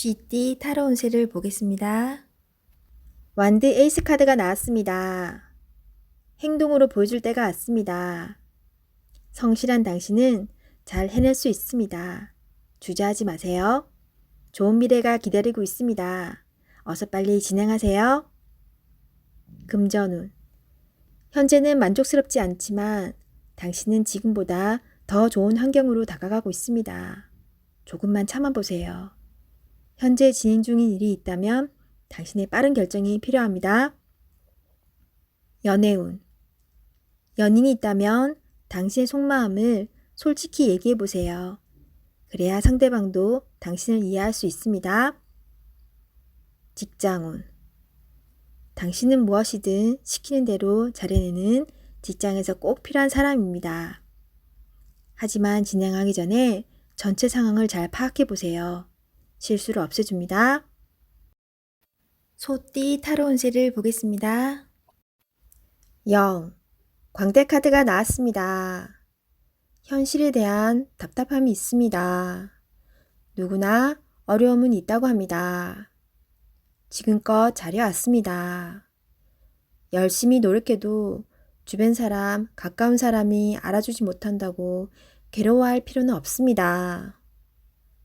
GD 타로 운세를 보겠습니다. 완드 에이스 카드가 나왔습니다. 행동으로 보여줄 때가 왔습니다. 성실한 당신은 잘 해낼 수 있습니다. 주저하지 마세요. 좋은 미래가 기다리고 있습니다. 어서 빨리 진행하세요. 금전운. 현재는 만족스럽지 않지만 당신은 지금보다 더 좋은 환경으로 다가가고 있습니다. 조금만 참아보세요. 현재 진행 중인 일이 있다면 당신의 빠른 결정이 필요합니다. 연애운. 연인이 있다면 당신의 속마음을 솔직히 얘기해 보세요. 그래야 상대방도 당신을 이해할 수 있습니다. 직장운. 당신은 무엇이든 시키는 대로 잘해내는 직장에서 꼭 필요한 사람입니다. 하지만 진행하기 전에 전체 상황을 잘 파악해 보세요. 실수를 없애줍니다. 소띠 타로 운세를 보겠습니다. 0. 광대 카드가 나왔습니다. 현실에 대한 답답함이 있습니다. 누구나 어려움은 있다고 합니다. 지금껏 잘해왔습니다. 열심히 노력해도 주변 사람, 가까운 사람이 알아주지 못한다고 괴로워할 필요는 없습니다.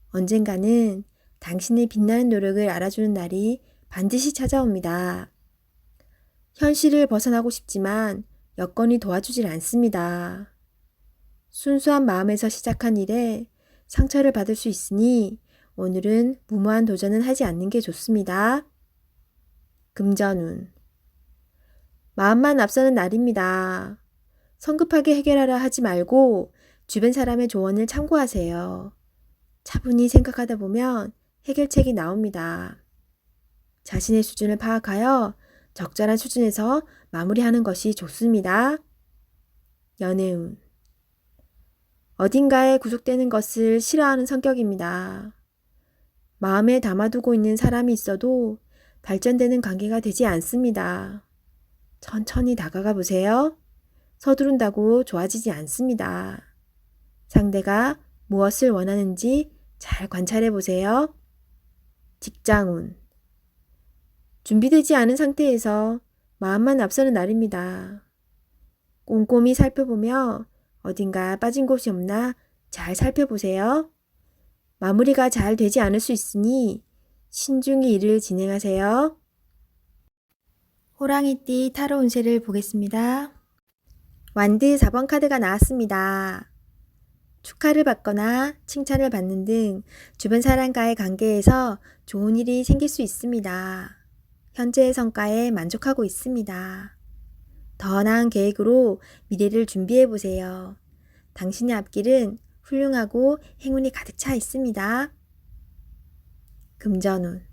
언젠가는 당신의 빛나는 노력을 알아주는 날이 반드시 찾아옵니다. 현실을 벗어나고 싶지만 여건이 도와주질 않습니다. 순수한 마음에서 시작한 일에 상처를 받을 수 있으니 오늘은 무모한 도전은 하지 않는 게 좋습니다. 금전운. 마음만 앞서는 날입니다. 성급하게 해결하려 하지 말고 주변 사람의 조언을 참고하세요. 차분히 생각하다 보면 해결책이 나옵니다. 자신의 수준을 파악하여 적절한 수준에서 마무리하는 것이 좋습니다. 연애운. 어딘가에 구속되는 것을 싫어하는 성격입니다. 마음에 담아두고 있는 사람이 있어도 발전되는 관계가 되지 않습니다. 천천히 다가가 보세요. 서두른다고 좋아지지 않습니다. 상대가 무엇을 원하는지 잘 관찰해 보세요. 직장운. 준비되지 않은 상태에서 마음만 앞서는 날입니다. 꼼꼼히 살펴보며 어딘가 빠진 곳이 없나 잘 살펴보세요. 마무리가 잘 되지 않을 수 있으니 신중히 일을 진행하세요. 호랑이띠 타로 운세를 보겠습니다. 완드 4번 카드가 나왔습니다. 축하를 받거나 칭찬을 받는 등 주변 사람과의 관계에서 좋은 일이 생길 수 있습니다. 현재의 성과에 만족하고 있습니다. 더 나은 계획으로 미래를 준비해 보세요. 당신의 앞길은 훌륭하고 행운이 가득 차 있습니다. 금전운.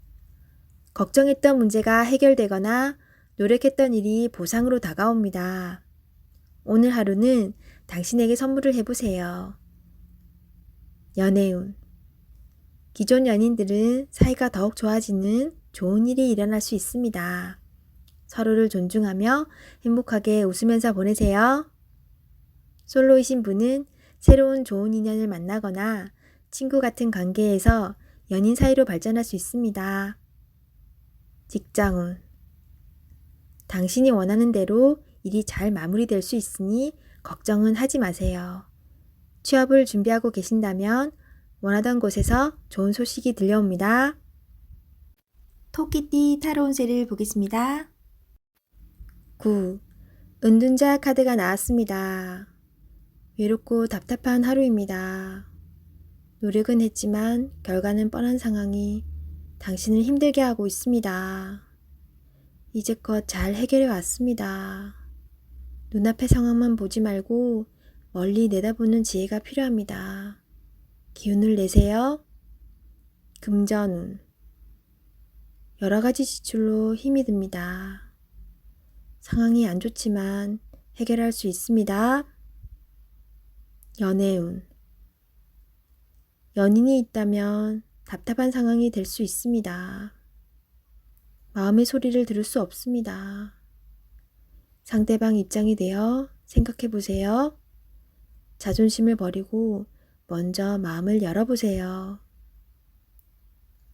걱정했던 문제가 해결되거나 노력했던 일이 보상으로 다가옵니다. 오늘 하루는 당신에게 선물을 해보세요. 연애운. 기존 연인들은 사이가 더욱 좋아지는 좋은 일이 일어날 수 있습니다. 서로를 존중하며 행복하게 웃으면서 보내세요. 솔로이신 분은 새로운 좋은 인연을 만나거나 친구 같은 관계에서 연인 사이로 발전할 수 있습니다. 직장운. 당신이 원하는 대로 일이 잘 마무리될 수 있으니 걱정은 하지 마세요. 취업을 준비하고 계신다면 원하던 곳에서 좋은 소식이 들려옵니다. 토끼띠 타로 운세를 보겠습니다. 9. 은둔자 카드가 나왔습니다. 외롭고 답답한 하루입니다. 노력은 했지만 결과는 뻔한 상황이 당신을 힘들게 하고 있습니다. 이제껏 잘 해결해 왔습니다. 눈앞의 상황만 보지 말고 멀리 내다보는 지혜가 필요합니다. 기운을 내세요. 금전운. 여러 가지 지출로 힘이 듭니다. 상황이 안 좋지만 해결할 수 있습니다. 연애운. 연인이 있다면 답답한 상황이 될 수 있습니다. 마음의 소리를 들을 수 없습니다. 상대방 입장이 되어 생각해 보세요. 자존심을 버리고 먼저 마음을 열어보세요.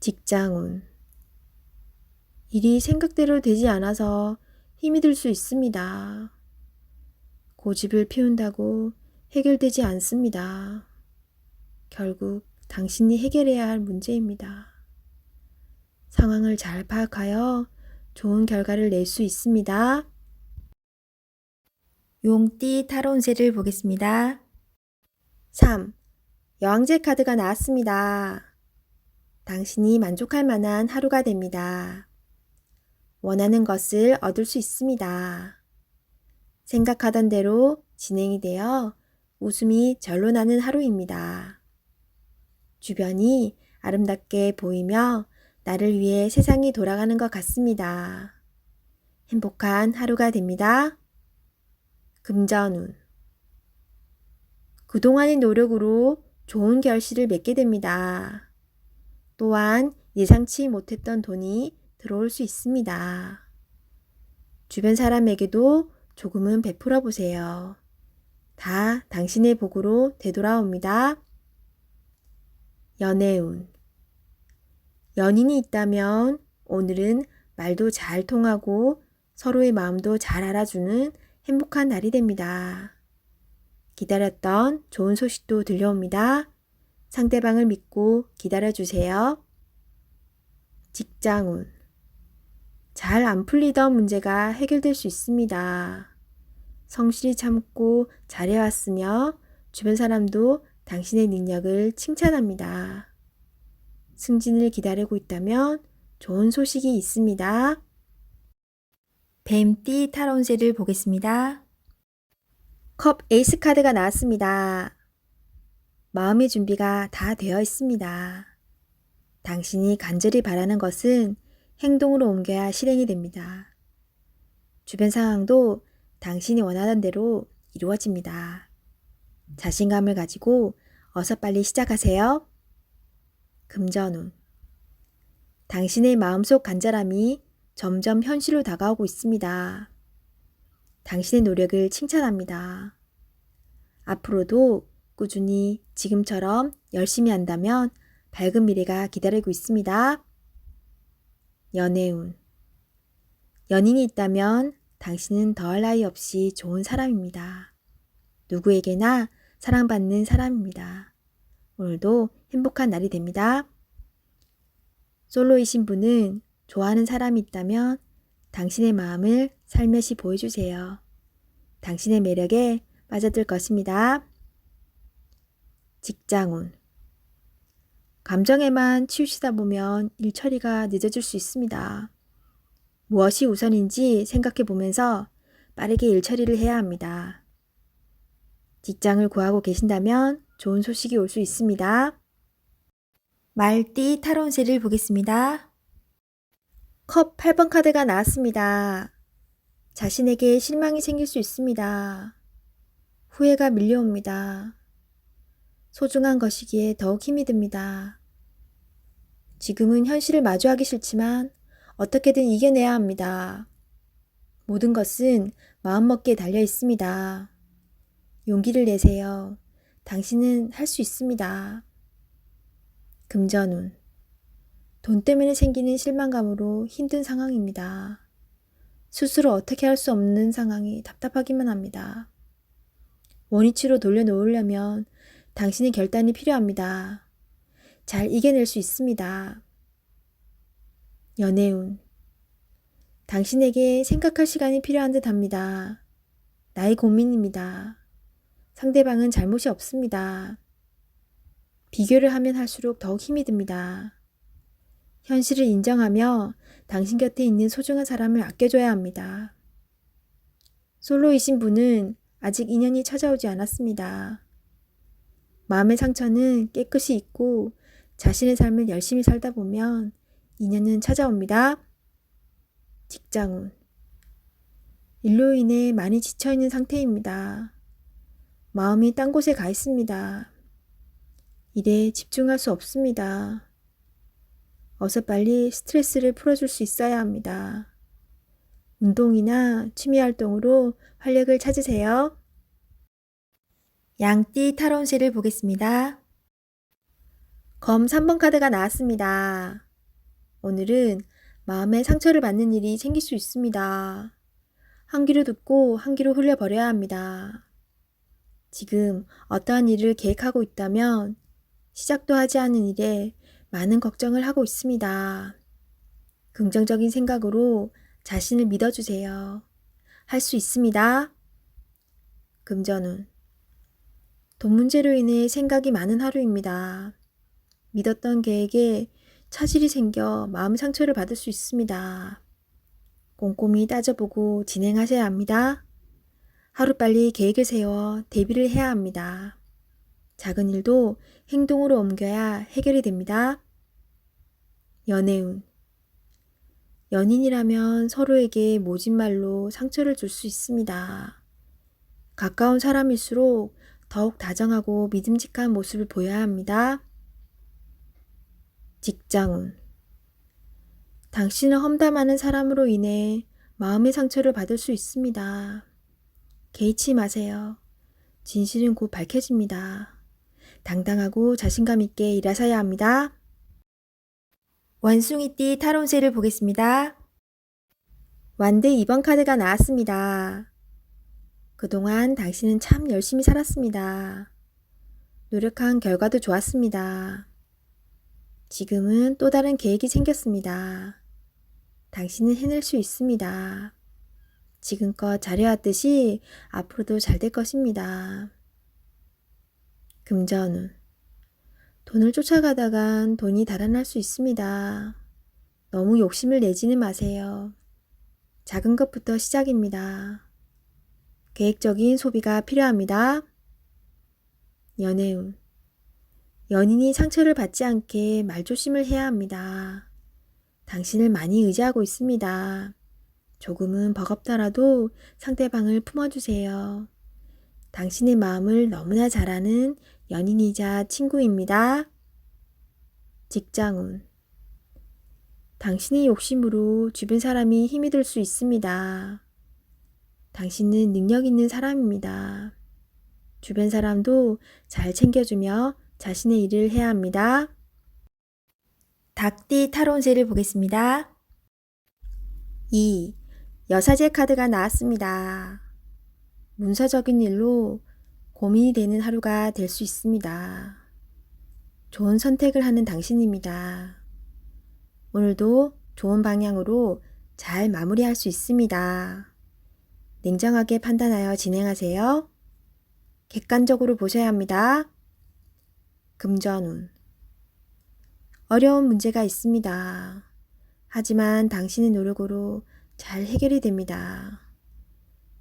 직장운. 일이 생각대로 되지 않아서 힘이 들 수 있습니다. 고집을 피운다고 해결되지 않습니다. 결국 당신이 해결해야 할 문제입니다. 상황을 잘 파악하여 좋은 결과를 낼 수 있습니다. 용띠 타로 운세를 보겠습니다. 3. 여왕제 카드가 나왔습니다. 당신이 만족할 만한 하루가 됩니다. 원하는 것을 얻을 수 있습니다. 생각하던 대로 진행이 되어 웃음이 절로 나는 하루입니다. 주변이 아름답게 보이며 나를 위해 세상이 돌아가는 것 같습니다. 행복한 하루가 됩니다. 금전운. 그동안의 노력으로 좋은 결실을 맺게 됩니다. 또한 예상치 못했던 돈이 들어올 수 있습니다. 주변 사람에게도 조금은 베풀어 보세요. 다 당신의 복으로 되돌아옵니다. 연애운. 연인이 있다면 오늘은 말도 잘 통하고 서로의 마음도 잘 알아주는 행복한 날이 됩니다. 기다렸던 좋은 소식도 들려옵니다. 상대방을 믿고 기다려주세요. 직장운. 잘 안 풀리던 문제가 해결될 수 있습니다. 성실히 참고 잘해왔으며 주변 사람도 당신의 능력을 칭찬합니다. 승진을 기다리고 있다면 좋은 소식이 있습니다. 뱀띠 타로 운세를 보겠습니다. 컵 에이스 카드가 나왔습니다. 마음의 준비가 다 되어 있습니다. 당신이 간절히 바라는 것은 행동으로 옮겨야 실행이 됩니다. 주변 상황도 당신이 원하던 대로 이루어집니다. 자신감을 가지고 어서 빨리 시작하세요. 금전운. 당신의 마음속 간절함이 점점 현실로 다가오고 있습니다. 당신의 노력을 칭찬합니다. 앞으로도 꾸준히 지금처럼 열심히 한다면 밝은 미래가 기다리고 있습니다. 연애운. 연인이 있다면 당신은 더할 나위 없이 좋은 사람입니다. 누구에게나 사랑받는 사람입니다. 오늘도 행복한 날이 됩니다. 솔로이신 분은 좋아하는 사람이 있다면 당신의 마음을 살며시 보여주세요. 당신의 매력에 빠져들 것입니다. 직장운. 감정에만 치우치다 보면 일 처리가 늦어질 수 있습니다. 무엇이 우선인지 생각해 보면서 빠르게 일 처리를 해야 합니다. 직장을 구하고 계신다면 좋은 소식이 올 수 있습니다. 말띠 타로 운세를 보겠습니다. 컵 8번 카드가 나왔습니다. 자신에게 실망이 생길 수 있습니다. 후회가 밀려옵니다. 소중한 것이기에 더욱 힘이 듭니다. 지금은 현실을 마주하기 싫지만 어떻게든 이겨내야 합니다. 모든 것은 마음먹기에 달려 있습니다. 용기를 내세요. 당신은 할 수 있습니다. 금전운. 돈 때문에 생기는 실망감으로 힘든 상황입니다. 스스로 어떻게 할 수 없는 상황이 답답하기만 합니다. 원위치로 돌려놓으려면 당신의 결단이 필요합니다. 잘 이겨낼 수 있습니다. 연애운. 당신에게 생각할 시간이 필요한 듯 합니다. 나의 고민입니다. 상대방은 잘못이 없습니다. 비교를 하면 할수록 더욱 힘이 듭니다. 현실을 인정하며 당신 곁에 있는 소중한 사람을 아껴줘야 합니다. 솔로이신 분은 아직 인연이 찾아오지 않았습니다. 마음의 상처는 깨끗이 잊고 자신의 삶을 열심히 살다 보면 인연은 찾아옵니다. 직장운. 일로 인해 많이 지쳐있는 상태입니다. 마음이 딴 곳에 가 있습니다. 일에 집중할 수 없습니다. 어서 빨리 스트레스를 풀어줄 수 있어야 합니다. 운동이나 취미활동으로 활력을 찾으세요. 양띠 타로 운세를 보겠습니다. 검 3번 카드가 나왔습니다. 오늘은 마음에 상처를 받는 일이 생길 수 있습니다. 한 귀로 듣고 한 귀로 흘려버려야 합니다. 지금 어떠한 일을 계획하고 있다면 시작도 하지 않은 일에 많은 걱정을 하고 있습니다. 긍정적인 생각으로 자신을 믿어주세요. 할 수 있습니다. 금전운. 돈 문제로 인해 생각이 많은 하루입니다. 믿었던 계획에 차질이 생겨 마음 상처를 받을 수 있습니다. 꼼꼼히 따져보고 진행하셔야 합니다. 하루빨리 계획을 세워 대비를 해야 합니다. 작은 일도 행동으로 옮겨야 해결이 됩니다. 연애운. 연인이라면 서로에게 모진 말로 상처를 줄 수 있습니다. 가까운 사람일수록 더욱 다정하고 믿음직한 모습을 보여야 합니다. 직장운. 당신을 험담하는 사람으로 인해 마음의 상처를 받을 수 있습니다. 개의치 마세요. 진실은 곧 밝혀집니다. 당당하고 자신감 있게 일하셔야 합니다. 원숭이띠 타로운세를 보겠습니다. 완드 2번 카드가 나왔습니다. 그동안 당신은 참 열심히 살았습니다. 노력한 결과도 좋았습니다. 지금은 또 다른 계획이 생겼습니다. 당신은 해낼 수 있습니다. 지금껏 잘해왔듯이 앞으로도 잘 될 것입니다. 금전운. 돈을 쫓아가다간 돈이 달아날 수 있습니다. 너무 욕심을 내지는 마세요. 작은 것부터 시작입니다. 계획적인 소비가 필요합니다. 연애운. 연인이 상처를 받지 않게 말조심을 해야 합니다. 당신을 많이 의지하고 있습니다. 조금은 버겁더라도 상대방을 품어주세요. 당신의 마음을 너무나 잘 아는 연인이자 친구입니다. 직장운. 당신의 욕심으로 주변 사람이 힘이 들 수 있습니다. 당신은 능력 있는 사람입니다. 주변 사람도 잘 챙겨주며 자신의 일을 해야 합니다. 닭띠 타로운세를 보겠습니다. 2. 여사제 카드가 나왔습니다. 문서적인 일로 고민이 되는 하루가 될 수 있습니다. 좋은 선택을 하는 당신입니다. 오늘도 좋은 방향으로 잘 마무리할 수 있습니다. 냉정하게 판단하여 진행하세요. 객관적으로 보셔야 합니다. 금전운. 어려운 문제가 있습니다. 하지만 당신의 노력으로 잘 해결이 됩니다.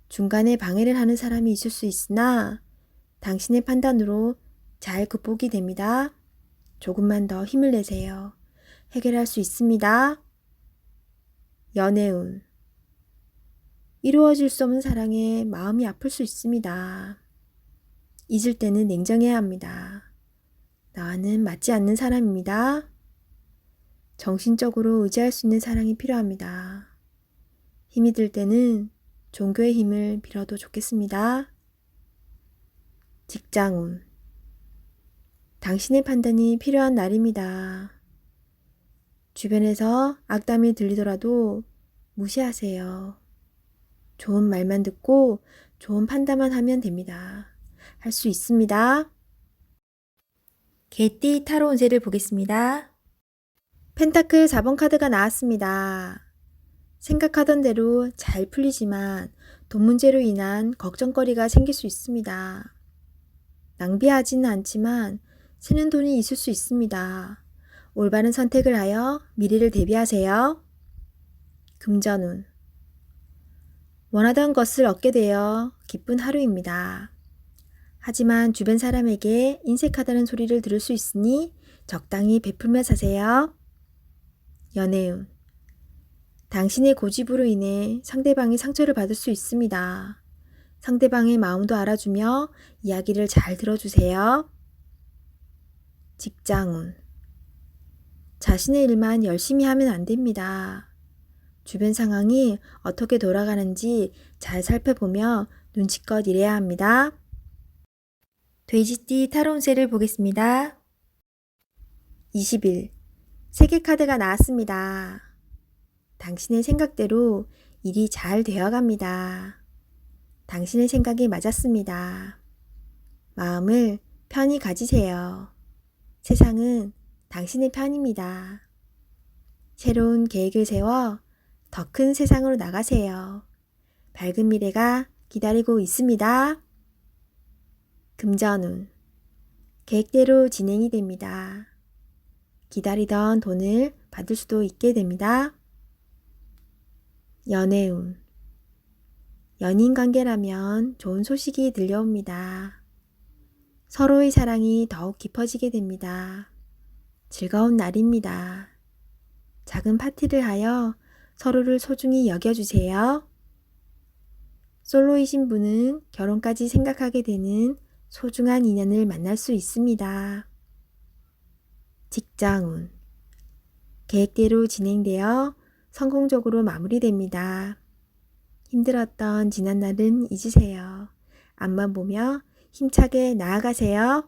중간에 방해를 하는 사람이 있을 수 있으나 당신의 판단으로 잘 극복이 됩니다. 조금만 더 힘을 내세요. 해결할 수 있습니다. 연애운. 이루어질 수 없는 사랑에 마음이 아플 수 있습니다. 잊을 때는 냉정해야 합니다. 나와는 맞지 않는 사람입니다. 정신적으로 의지할 수 있는 사랑이 필요합니다. 힘이 들 때는 종교의 힘을 빌어도 좋겠습니다. 직장운. 당신의 판단이 필요한 날입니다. 주변에서 악담이 들리더라도 무시하세요. 좋은 말만 듣고 좋은 판단만 하면 됩니다. 할 수 있습니다. 개띠 타로운세를 보겠습니다. 펜타클 4번 카드가 나왔습니다. 생각하던 대로 잘 풀리지만 돈 문제로 인한 걱정거리가 생길 수 있습니다. 낭비하지는 않지만 새는 돈이 있을 수 있습니다. 올바른 선택을 하여 미래를 대비하세요. 금전운. 원하던 것을 얻게 되어 기쁜 하루입니다. 하지만 주변 사람에게 인색하다는 소리를 들을 수 있으니 적당히 베풀며 사세요. 연애운. 당신의 고집으로 인해 상대방이 상처를 받을 수 있습니다. 상대방의 마음도 알아주며 이야기를 잘 들어주세요. 직장운. 자신의 일만 열심히 하면 안 됩니다. 주변 상황이 어떻게 돌아가는지 잘 살펴보며 눈치껏 일해야 합니다. 돼지띠 타로운세를 보겠습니다. 20일. 세계 카드가 나왔습니다. 당신의 생각대로 일이 잘 되어갑니다. 당신의 생각이 맞았습니다. 마음을 편히 가지세요. 세상은 당신의 편입니다. 새로운 계획을 세워 더 큰 세상으로 나가세요. 밝은 미래가 기다리고 있습니다. 금전운. 계획대로 진행이 됩니다. 기다리던 돈을 받을 수도 있게 됩니다. 연애운. 연인 관계라면 좋은 소식이 들려옵니다. 서로의 사랑이 더욱 깊어지게 됩니다. 즐거운 날입니다. 작은 파티를 하여 서로를 소중히 여겨주세요. 솔로이신 분은 결혼까지 생각하게 되는 소중한 인연을 만날 수 있습니다. 직장운. 계획대로 진행되어 성공적으로 마무리됩니다. 힘들었던 지난날은 잊으세요. 앞만 보며 힘차게 나아가세요.